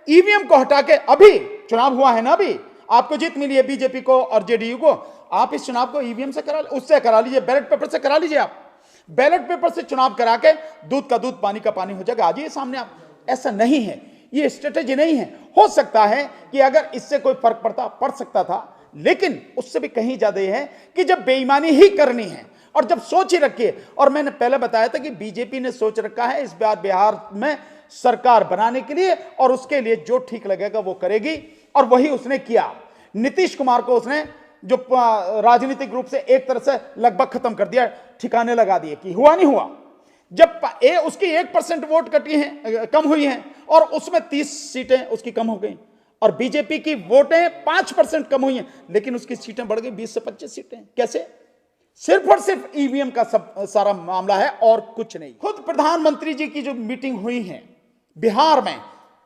EVM को हटा के, अभी चुनाव हुआ है ना, अभी आपको जीत मिली है बीजेपी को और जेडीयू को, आप इस चुनाव को ईवीएम से उससे करा लीजिए, बैलेट पेपर से करा लीजिए। आप बैलेट पेपर से चुनाव करा के दूध का दूध पानी का पानी हो जाएगा। आ जाइए सामने आप। ऐसा नहीं है, ये स्ट्रेटेजी नहीं है। हो सकता है कि अगर इससे कोई फर्क पड़ सकता था, लेकिन उससे भी कहीं ज्यादा है कि जब बेईमानी ही करनी है और जब सोच ही रखी है, और मैंने पहले बताया था कि बीजेपी ने सोच रखा है इस बार बिहार में सरकार बनाने के लिए, और उसके लिए जो ठीक लगेगा वो करेगी, और वही उसने किया। नीतीश कुमार को उसने जो राजनीतिक रूप से एक तरह से लगभग खत्म कर दिया, ठिकाने लगा दिए कि हुआ नहीं हुआ। जब उसकी 1% वोट कटी हैं, कम हुई हैं, और उसमें 30 सीटें उसकी कम हो गई, और बीजेपी की वोटें 5% कम हुई हैं, लेकिन उसकी सीटें बढ़ गई 20 से 25 सीटें। कैसे? सिर्फ और सिर्फ ईवीएम का सब सारा मामला है और कुछ नहीं। खुद प्रधानमंत्री जी की जो मीटिंग हुई है बिहार में,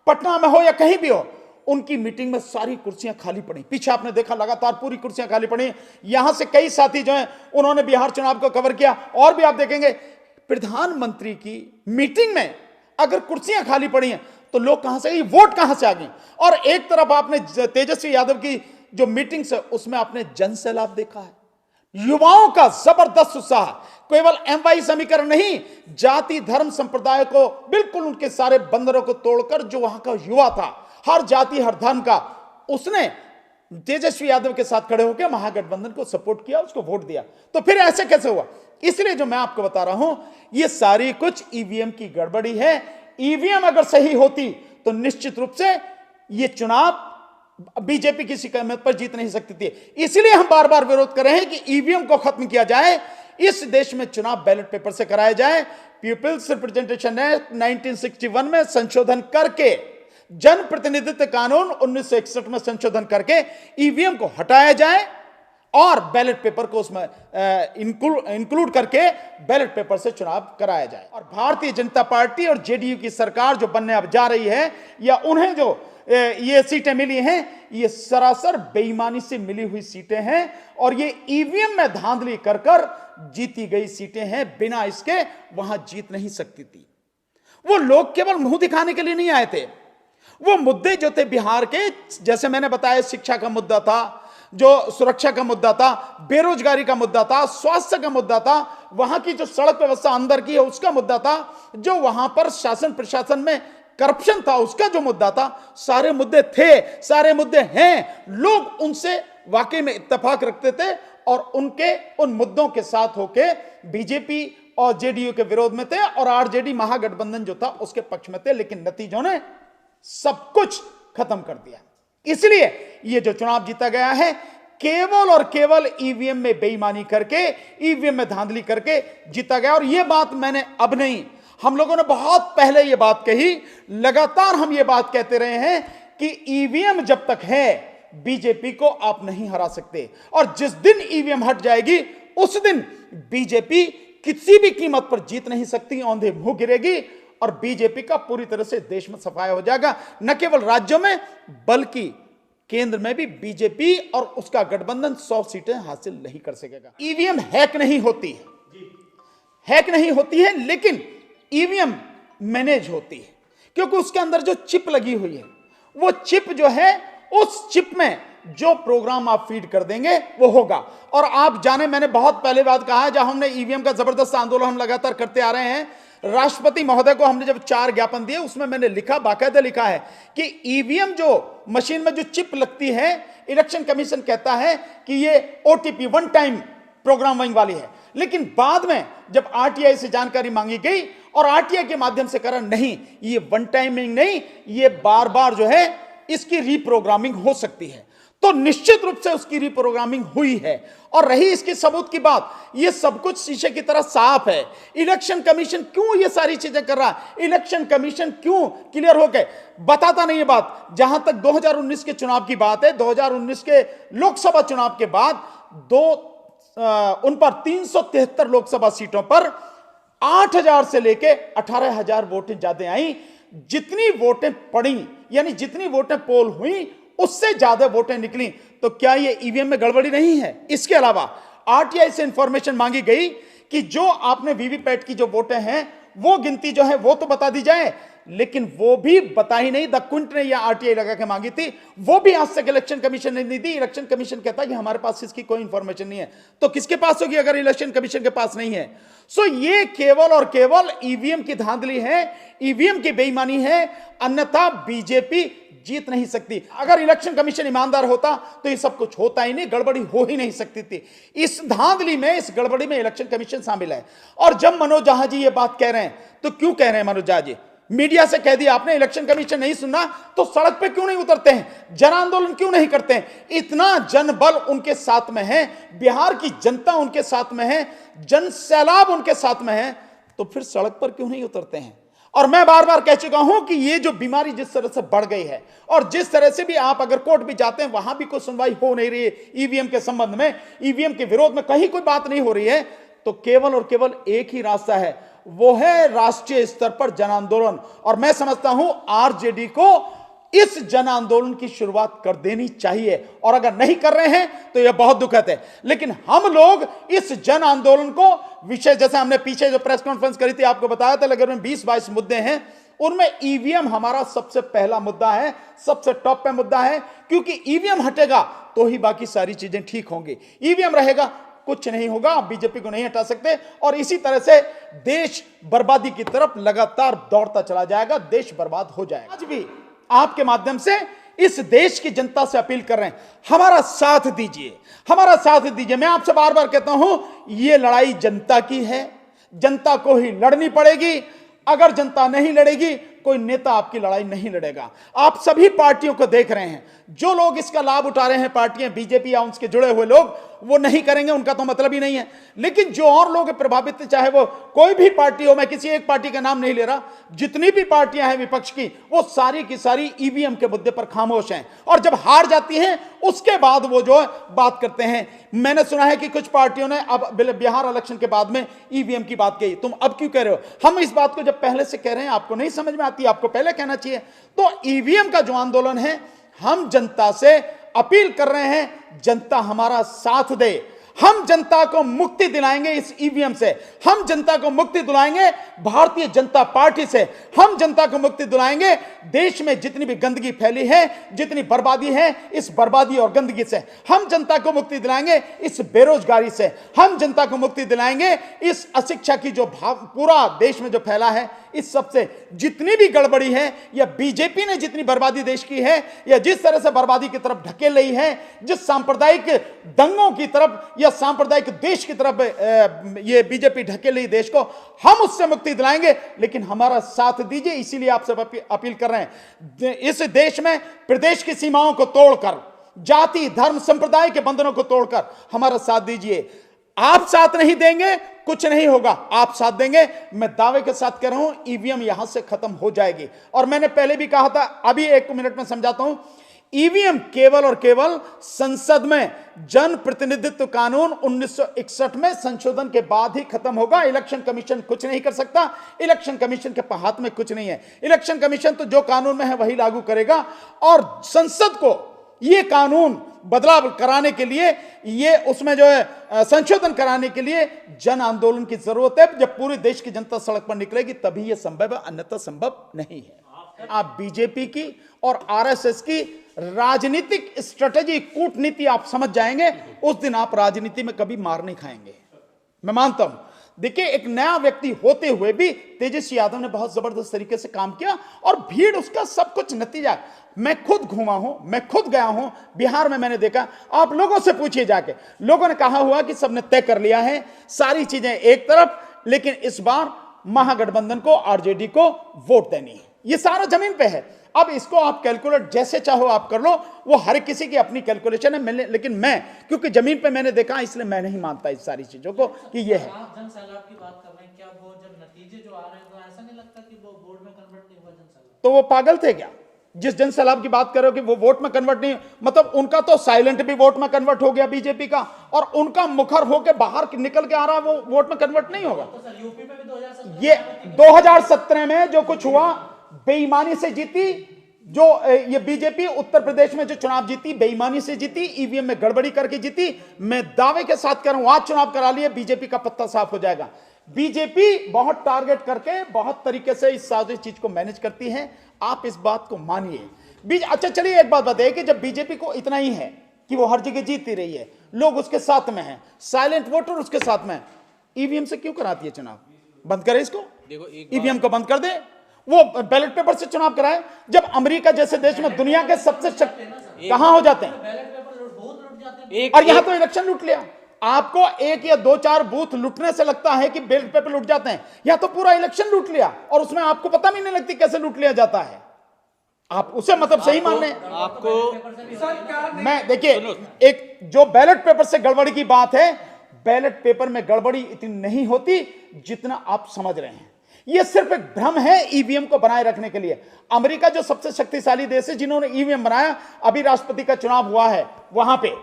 पटना में हो या कहीं भी हो, उनकी मीटिंग में सारी कुर्सियां खाली पड़ी। पीछे आपने देखा लगातार पूरी कुर्सियां खाली पड़ी। यहां से कई साथी जो हैं उन्होंने बिहार चुनाव को कवर किया, और भी आप देखेंगे प्रधानमंत्री की मीटिंग में अगर कुर्सियां खाली पड़ी हैं तो लोग कहां से गए, वोट कहां से आ गए। और एक तरफ आपने तेजस्वी यादव की जो मीटिंग से उसमें आपने जन सैलाब देखा है, युवाओं का जबरदस्त उत्साह। केवल एमवाई समीकरण नहीं, जाति धर्म संप्रदाय को बिल्कुल उनके सारे बंदरों को तोड़कर जो वहां का युवा था, हर जाति हर धर्म का, उसने तेजस्वी यादव के साथ खड़े होकर महागठबंधन को सपोर्ट किया, उसको वोट दिया। तो फिर ऐसे कैसे हुआ? इसलिए जो मैं आपको बता रहा हूं, ये सारी कुछ ईवीएम की गड़बड़ी है। ईवीएम अगर सही होती तो निश्चित रूप से ये चुनाव बीजेपी किसी कीमत पर जीत नहीं सकती थी। इसलिए हम बार बार विरोध कर रहे हैं कि ईवीएम को खत्म किया जाए, इस देश में चुनाव बैलेट पेपर से कराया जाए। पीपल्स रिप्रेजेंटेशन एक्ट 1961 में संशोधन करके, जन प्रतिनिधित्व कानून 1961 में संशोधन करके ईवीएम को हटाया जाए और बैलेट पेपर को उसमें इंक्लूड करके बैलेट पेपर से चुनाव कराया जाए। और भारतीय जनता पार्टी और जेडीयू की सरकार जो बनने अब जा रही है, या उन्हें जो ये सीटें मिली हैं, ये सरासर बेईमानी से मिली हुई सीटें हैं, और ये ईवीएम में धांधली कर कर जीती गई सीटें हैं। बिना इसके वहां जीत नहीं सकती थी। वो लोग केवल मुंह दिखाने के लिए नहीं आए थे। वो मुद्दे जो थे बिहार के, जैसे मैंने बताया, शिक्षा का मुद्दा था, जो सुरक्षा का मुद्दा था, बेरोजगारी का मुद्दा था, स्वास्थ्य का मुद्दा था, वहां की जो सड़क व्यवस्था अंदर की है उसका मुद्दा था, जो वहां पर शासन प्रशासन में करप्शन था उसका जो मुद्दा था, सारे मुद्दे थे, सारे मुद्दे हैं। लोग उनसे वाकई में इत्तेफाक रखते थे और उनके उन मुद्दों के साथ होके बीजेपी और जेडीयू के विरोध में थे, और आरजेडी महागठबंधन जो था उसके पक्ष में थे। लेकिन नतीजों ने सब कुछ खत्म कर दिया। इसलिए यह जो चुनाव जीता गया है, केवल और केवल ईवीएम में बेईमानी करके, ईवीएम में धांधली करके जीता गया। और यह बात मैंने अब नहीं, हम लोगों ने बहुत पहले यह बात कही, लगातार हम यह बात कहते रहे हैं कि ईवीएम जब तक है बीजेपी को आप नहीं हरा सकते, और जिस दिन ईवीएम हट जाएगी उस दिन बीजेपी किसी भी कीमत पर जीत नहीं सकती, औंधे मुंह गिरेगी, और बीजेपी का पूरी तरह से देश में सफाया हो जाएगा। न केवल राज्यों में बल्कि केंद्र में भी बीजेपी और उसका गठबंधन 100 सीटें हासिल नहीं कर सकेगा। ईवीएम हैक नहीं होती है, हैक नहीं होती है, लेकिन ईवीएम मैनेज होती है, क्योंकि उसके अंदर जो चिप लगी हुई है, वो चिप जो है, उस चिप में जो प्रोग्राम आप फीड कर देंगे वो होगा। और आप जाने, मैंने बहुत पहले बात कहा है, जब हमने ईवीएम का जबरदस्त आंदोलन हम लगातार करते आ रहे हैं, राष्ट्रपति महोदय को हमने जब 4 ज्ञापन दिए, उसमें मैंने लिखा, बाकायदा लिखा है कि ईवीएम जो मशीन में जो चिप लगती है, इलेक्शन कमीशन कहता है कि ये ओटीपी वन टाइम प्रोग्रामिंग वाली है। लेकिन बाद में जब आरटीआई से जानकारी मांगी गई और आरटीआई के माध्यम से करा, नहीं, ये वन टाइमिंग नहीं, ये बार बार जो है इसकी रीप्रोग्रामिंग हो सकती है। तो निश्चित रूप से उसकी रीप्रोग्रामिंग हुई है। और रही इसके सबूत की बात, ये सब कुछ शीशे की तरह साफ है। इलेक्शन कमीशन क्यों ये सारी चीजें कर रहा है? इलेक्शन कमीशन क्यों क्लियर होके बताता नहीं है बात? जहां तक 2019 के चुनाव की बात है, 2019 के लोकसभा चुनाव के बाद उन पर 373 लोकसभा सीटों पर 8,000 से लेके 18,000 वोटें ज्यादा आई। जितनी वोटें पड़ी, यानी जितनी वोटें पोल हुई, उससे ज्यादा वोटें निकली। तो क्या ये ईवीएम में गड़बड़ी नहीं है? इसके अलावा आरटीआई से इंफॉर्मेशन मांगी गई कि जो आपने वीवीपैट की जो वोटें हैं, वो गिनती जो है वो तो बता दी जाए, लेकिन वो भी बता ही नहीं। द क्विंट ने यह आरटीआई लगा के मांगी थी, वो भी आज तक इलेक्शन कमीशन ने नहीं दी। इलेक्शन कमीशन कहता है कि हमारे पास इसकी कोई इंफॉर्मेशन नहीं है। तो किसके पास होगी अगर इलेक्शन कमीशन के पास नहीं है? सो ये केवल और केवल ईवीएम की धांधली है, ईवीएम की बेईमानी है, अन्यथा बीजेपी जीत नहीं सकती। अगर इलेक्शन कमीशन ईमानदार होता तो ये सब कुछ होता ही नहीं, गड़बड़ी हो ही नहीं सकती थी। इस धांधली में, इस गड़बड़ी में इलेक्शन कमीशन शामिल है। और जब मनोज झा जी ये बात कह रहे हैं तो क्यों कह रहे हैं मनोज झा जी? मीडिया से कह दिया आपने इलेक्शन कमीशन नहीं सुनना, तो सड़क पे क्यों नहीं उतरते हैं, जन आंदोलन क्यों नहीं करते हैं? इतना जनबल उनके साथ में है, बिहार की जनता उनके साथ में है, जन सैलाब उनके साथ में है, तो फिर सड़क पर क्यों नहीं उतरते हैं? और मैं बार बार कह चुका हूं कि ये जो बीमारी जिस तरह से बढ़ गई है, और जिस तरह से भी आप अगर कोर्ट भी जाते हैं वहां भी कोई सुनवाई हो नहीं रही है ईवीएम के संबंध में, ईवीएम के विरोध में कहीं कोई बात नहीं हो रही है, तो केवल और केवल एक ही रास्ता है, वो है राष्ट्रीय स्तर पर जन आंदोलन। और मैं समझता हूं आरजेडी को इस जन आंदोलन की शुरुआत कर देनी चाहिए, और अगर नहीं कर रहे हैं तो यह बहुत दुखद है। लेकिन हम लोग इस जन आंदोलन को विषय, जैसे हमने पीछे जो प्रेस कॉन्फ्रेंस करी थी आपको बताया था, लगभग 20-22 मुद्दे हैं, उनमें ईवीएम हमारा सबसे पहला मुद्दा है, सबसे टॉप पे मुद्दा है, क्योंकि ईवीएम हटेगा तो ही बाकी सारी चीजें ठीक होंगी। ईवीएम रहेगा कुछ नहीं होगा, आप बीजेपी को नहीं हटा सकते, और इसी तरह से देश बर्बादी की तरफ लगातार दौड़ता चला जाएगा, देश बर्बाद हो जाएगा। आज भी आपके माध्यम से इस देश की जनता से अपील कर रहे हैं, हमारा साथ दीजिए, हमारा साथ दीजिए। मैं आपसे बार बार कहता हूं, यह लड़ाई जनता की है, जनता को ही लड़नी पड़ेगी। अगर जनता नहीं लड़ेगी, कोई नेता आपकी लड़ाई नहीं लड़ेगा। आप सभी पार्टियों को देख रहे हैं, जो लोग इसका लाभ उठा रहे हैं, पार्टियां, बीजेपी या उनसे जुड़े हुए लोग, वो नहीं करेंगे, उनका तो मतलब ही नहीं है। लेकिन जो और लोग प्रभावित, चाहे वो कोई भी पार्टी हो, मैं किसी एक पार्टी का नाम नहीं ले रहा, जितनी भी पार्टियां हैं विपक्ष की, वो सारी की सारी ईवीएम के मुद्दे पर खामोश हैं, और जब हार जाती हैं उसके बाद वो जो है बात करते हैं। मैंने सुना है कि कुछ पार्टियों ने अब बिहार इलेक्शन के बाद में ईवीएम की बात कही, तुम अब क्यों कह रहे हो? हम इस बात को जब पहले से कह रहे हैं, आपको नहीं समझ में आती, आपको पहले कहना चाहिए। तो ईवीएम का जो आंदोलन है, हम जनता से अपील कर रहे हैं, जनता हमारा साथ दे। हम जनता को मुक्ति दिलाएंगे इस ईवीएम से, हम जनता को मुक्ति दिलाएंगे भारतीय जनता पार्टी से, हम जनता को मुक्ति दिलाएंगे देश में जितनी भी गंदगी फैली है, जितनी बर्बादी है, इस बर्बादी और गंदगी से हम जनता को मुक्ति दिलाएंगे, इस बेरोजगारी से हम जनता को मुक्ति दिलाएंगे, इस अशिक्षा की जो पूरा देश में जो फैला है, इस सब से जितनी भी गड़बड़ी है, या बीजेपी ने जितनी बर्बादी देश की है, या जिस तरह से बर्बादी की तरफ ढकेल रही है, जिस सांप्रदायिक दंगों की तरफ या सांप्रदायिक देश की तरफ ये बीजेपी ढकेल रही देश को, हम उससे मुक्ति दिलाएंगे। लेकिन हमारा साथ दीजिए, इसीलिए आपसे अपील कर रहे हैं, इस देश में प्रदेश की सीमाओं को तोड़कर, जाति धर्म संप्रदाय के बंधनों को तोड़कर हमारा साथ दीजिए। आप साथ नहीं देंगे, कुछ नहीं होगा। आप साथ देंगे, मैं दावे के साथ कह रहा हूं, ईवीएम यहां से खत्म हो जाएगी। और मैंने पहले भी कहा था, अभी 1 मिनट में समझाता हूं, ईवीएम केवल और केवल संसद में जन प्रतिनिधित्व कानून 1961 में संशोधन के बाद ही खत्म होगा। इलेक्शन कमीशन कुछ नहीं कर सकता, इलेक्शन कमीशन के हाथ में कुछ नहीं है। इलेक्शन कमीशन तो जो कानून में है वही लागू करेगा, और संसद को ये कानून बदलाव कराने के लिए, ये उसमें जो है संशोधन कराने के लिए जन आंदोलन की जरूरत है। जब पूरे देश की जनता सड़क पर निकलेगी तभी यह संभव है, अन्यथा संभव नहीं है। आप बीजेपी की और आरएसएस की राजनीतिक स्ट्रेटेजी, कूटनीति आप समझ जाएंगे, उस दिन आप राजनीति में कभी मार नहीं खाएंगे। मैं मानता हूं, देखिए, एक नया व्यक्ति होते हुए भी तेजस्वी यादव ने बहुत जबरदस्त तरीके से काम किया, और भीड़ उसका सब कुछ नतीजा। मैं खुद घूमा हूं, मैं खुद गया हूं बिहार में, मैंने देखा। आप लोगों से पूछिए जाके, लोगों ने कहा हुआ कि सबने तय कर लिया है सारी चीजें एक तरफ, लेकिन इस बार महागठबंधन को, आरजेडी को वोट देनी है। ये सारा जमीन पे है। अब इसको आप कैलकुलेट जैसे चाहो आप कर लो, वो हर किसी की अपनी कैलकुलेशन है। लेकिन मैं, क्योंकि जमीन पे मैंने देखा, इसलिए मैं नहीं मानता इस सारी चीजों को कि ये है। आप जन सैलाब की बात कर रहे हैं, क्या वो जब नतीजे जो आ रहे हैं, तो ऐसा नहीं लगता कि वो वोट में कन्वर्ट नहीं हुआ जन सैलाब? तो वो पागल थे क्या? जिस जन सैलाब की बात कर रहे हो कि वो वोट में कन्वर्ट नहीं, मतलब उनका तो साइलेंट भी वोट में कन्वर्ट हो गया बीजेपी का, और उनका मुखर होकर बाहर निकल के आ रहा है, वो वोट में कन्वर्ट नहीं होगा। तो सर यूपी में भी 2017 ये 2017 में जो कुछ हुआ, बेईमानी से जीती। जो ये बीजेपी उत्तर प्रदेश में जो चुनाव जीती, बेईमानी से जीती, ईवीएम में गड़बड़ी करके जीती। मैं दावे के साथ कह रहा हूं, आज चुनाव करा लिए, बीजेपी का पत्ता साफ हो जाएगा। बीजेपी बहुत टारगेट करके बहुत तरीके से इस सारी चीज को मैनेज करती है, आप इस बात को मानिए। अच्छा चलिए एक बात बताइए कि जब बीजेपी को इतना ही है कि वो हर जगह जीतती रही है, लोग उसके साथ में हैं, साइलेंट वोटर उसके साथ में, ईवीएम से क्यों कराती है चुनाव? बंद करे इसको, ईवीएम को बंद कर दे, वो बैलेट पेपर से चुनाव कराए। जब अमेरिका जैसे देश में दुनिया के सबसे कहां हो जाते हैं, बैलेट पेपर बहुत लुट जाते हैं। और यहां तो इलेक्शन लूट लिया। आपको एक या दो चार बूथ लूटने से लगता है कि बैलेट पेपर लूट जाते हैं, यहां तो पूरा इलेक्शन लूट लिया और उसमें आपको पता भी नहीं लगती कैसे लूट लिया जाता है। आप उसे मतलब सही मान लें। आपको मैं देखिए, एक जो बैलेट पेपर से गड़बड़ी की बात है, बैलेट पेपर में गड़बड़ी इतनी नहीं होती जितना आप समझ रहे हैं। यह सिर्फ एक भ्रम है ईवीएम को बनाए रखने के लिए। अमेरिका जो सबसे शक्तिशाली देश है जिन्होंने ईवीएम बनाया, अभी राष्ट्रपति का चुनाव हुआ है वहां पे,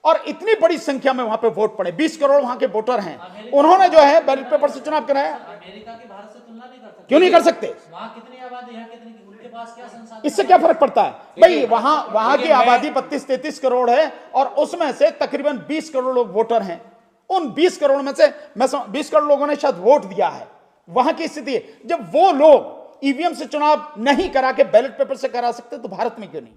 और इतनी बड़ी संख्या में वहां पे वोट पड़े, 20 करोड़ वहां के वोटर हैं, उन्होंने जो है बैलेट पेपर से चुनाव कराया। अमेरिका की भारत से तुलना नहीं कर सकते। क्यों नहीं कर सकते? वहाँ कितनी आबादी है, कितनी, उनके पास क्या संसाधन? इससे क्या फर्क पड़ता है भाई? वहां की आबादी 32-33 करोड़ है और उसमें से तकरीबन 20 करोड़ लोग वोटर हैं। उन 20 करोड़ में से 20 करोड़ लोगों ने शायद वोट दिया है। वहां की स्थिति है, जब वो लोग ईवीएम से चुनाव नहीं करा के बैलेट पेपर से करा सकते तो भारत में क्यों नहीं?